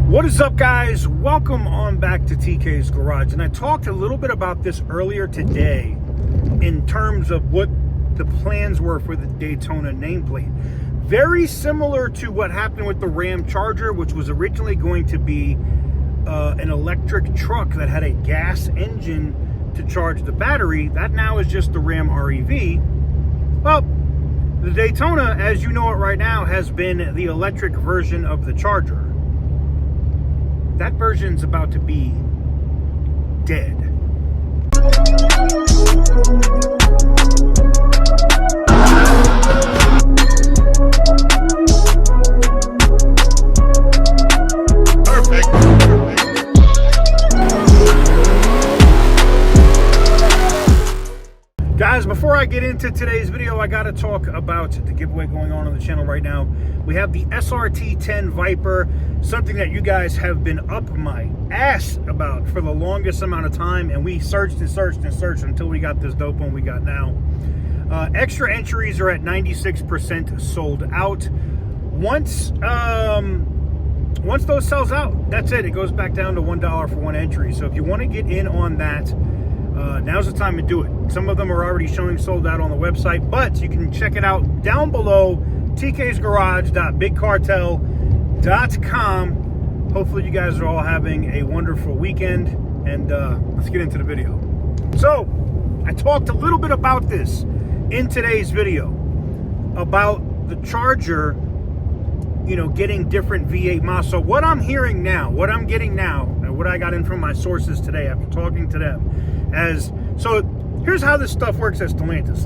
What is up, guys? Welcome on back to TK's Garage. And I talked a little bit about this earlier today in terms of what the plans were for the Daytona nameplate. Very similar to what happened with the Ram Charger, which was originally going to be an electric truck that had a gas engine to charge the battery. That now is just the Ram REV. Well, the Daytona, as you know it right now, has been the electric version of the Charger. That version's about to be dead. Guys, before I get into today's video, I got to talk about the giveaway going on the channel right now. We have the SRT 10 Viper, something that you guys have been up my ass about for the longest amount of time, and we searched and searched and searched until we got this dope one we got now. Extra entries are at 96% sold out. Once those sells out, that's it. It goes back down to $1 for one entry. So if you want to get in on that, now's the time to do it. Some of them are already showing sold out on the website, but you can check it out down below, tksgarage.bigcartel.com. Hopefully you guys are all having a wonderful weekend, and let's get into the video. So I talked a little bit about this in today's video about the Charger, you know, getting different V8 mods. So what I'm hearing now, what I'm getting now, and what I got in from my sources today after talking to them, so here's how this stuff works at Stellantis.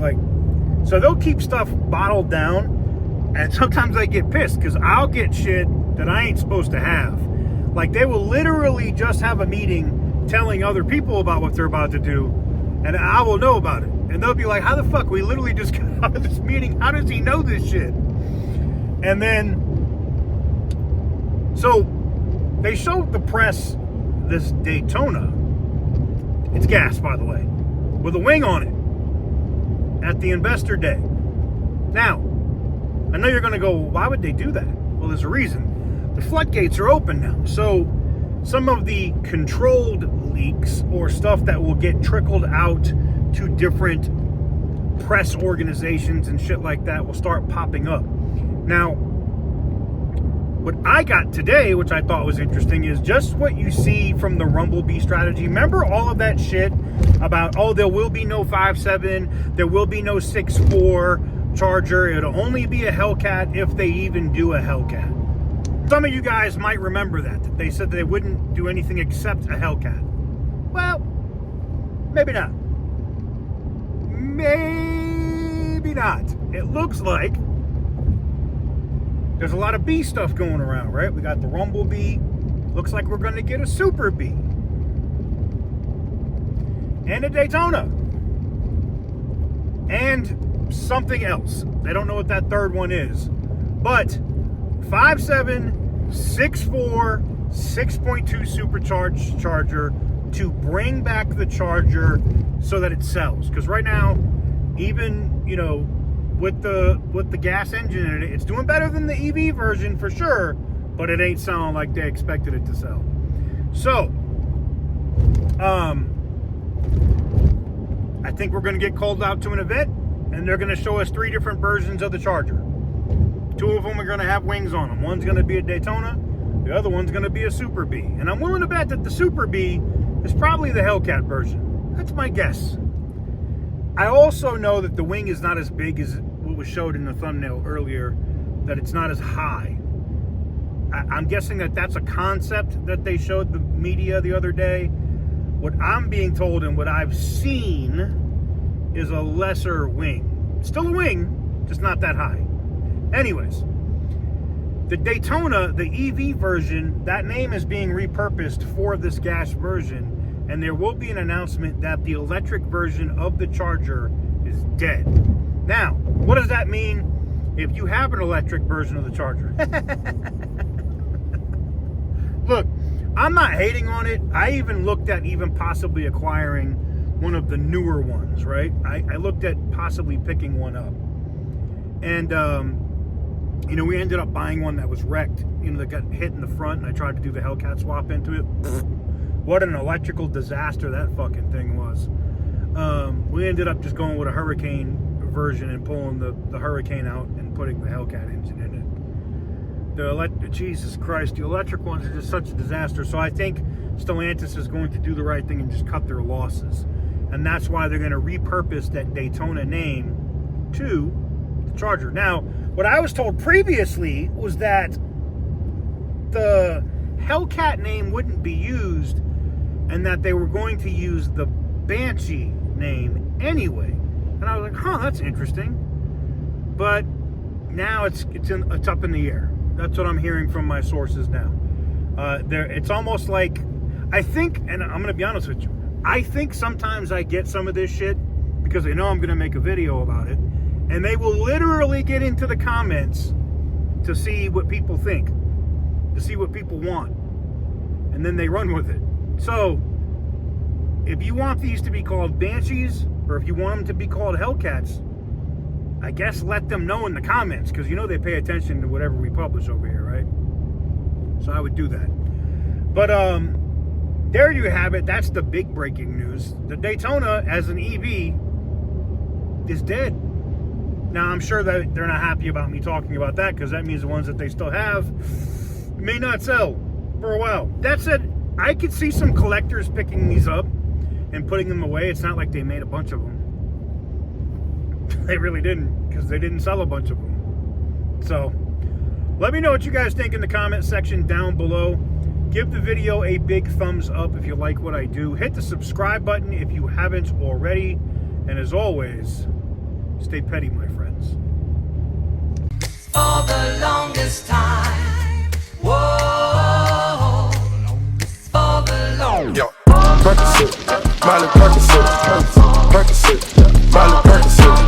So they'll keep stuff bottled down, and sometimes I get pissed because I'll get shit that I ain't supposed to have. Like, they will literally just have a meeting telling other people about what they're about to do, and I will know about it. And they'll be like, how the fuck? We literally just got out of this meeting. How does he know this shit? And then, so they showed the press this Daytona. It's gas, by the way, with a wing on it at the Investor Day. Now, I know you're going to go, why would they do that? Well, there's a reason. The floodgates are open now. So some of the controlled leaks or stuff that will get trickled out to different press organizations and shit like that will start popping up. Now, what I got today, which I thought was interesting, is just what you see from the Rumblebee strategy. Remember all of that shit about, oh, there will be no 5.7, there will be no 6.4 Charger, it'll only be a Hellcat if they even do a Hellcat. Some of you guys might remember that they said they wouldn't do anything except a Hellcat. Well, maybe not. Maybe not. It looks like there's a lot of B stuff going around, right? We got the Rumblebee. Looks like we're going to get a Super B. And a Daytona. And something else. They don't know what that third one is. But 5.7, 6.4, 6.2 supercharged Charger to bring back the Charger so that it sells. Because right now, even, you know, with the gas engine in it, it's doing better than the EV version for sure, but it ain't selling like they expected it to sell. So, I think we're going to get called out to an event, and they're going to show us 3 different versions of the Charger. 2 of them are going to have wings on them. One's going to be a Daytona, the other one's going to be a Super B. And I'm willing to bet that the Super B is probably the Hellcat version. That's my guess. I also know that the wing is not as big as what was showed in the thumbnail earlier, that it's not as high. I'm guessing that that's a concept that they showed the media the other day. What I'm being told and what I've seen is a lesser wing. Still a wing, just not that high. Anyways, the Daytona, the EV version, that name is being repurposed for this gas version, and there will be an announcement that the electric version of the Charger is dead. Now, what does that mean if you have an electric version of the Charger? Look, I'm not hating on it. I even looked at possibly acquiring one of the newer ones, right? I looked at possibly picking one up. And You know, we ended up buying one that was wrecked. You know, that got hit in the front, and I tried to do the Hellcat swap into it. What an electrical disaster that fucking thing was. We ended up just going with a Hurricane version and pulling the Hurricane out and putting the Hellcat engine in it. Jesus Christ, the electric ones are just such a disaster. So I think Stellantis is going to do the right thing and just cut their losses. And that's why they're going to repurpose that Daytona name to the Charger. Now, what I was told previously was that the Hellcat name wouldn't be used and that they were going to use the Banshee name anyway. And I was like, huh, that's interesting. But now it's up in the air. That's what I'm hearing from my sources now. It's almost like, I think, and I'm going to be honest with you, I think sometimes I get some of this shit because they know I'm going to make a video about it, and they will literally get into the comments to see what people think, to see what people want, and then they run with it. So, if you want these to be called Banshees, or if you want them to be called Hellcats, I guess let them know in the comments, because you know they pay attention to whatever we publish over here, right? So I would do that. But there you have it. That's the big breaking news. The Daytona as an EV is dead. Now, I'm sure that they're not happy about me talking about that, because that means the ones that they still have may not sell for a while. That said, I could see some collectors picking these up and putting them away. It's not like they made a bunch of them. They really didn't, because they didn't sell a bunch of them. So, let me know what you guys think in the comment section down below. Give the video a big thumbs up if you like what I do. Hit the subscribe button if you haven't already. And as always, stay petty, my friends. For the longest time. Whoa. For the longest time. Yo, Percocet, Miley Percocet, Percocet, Miley Percocet.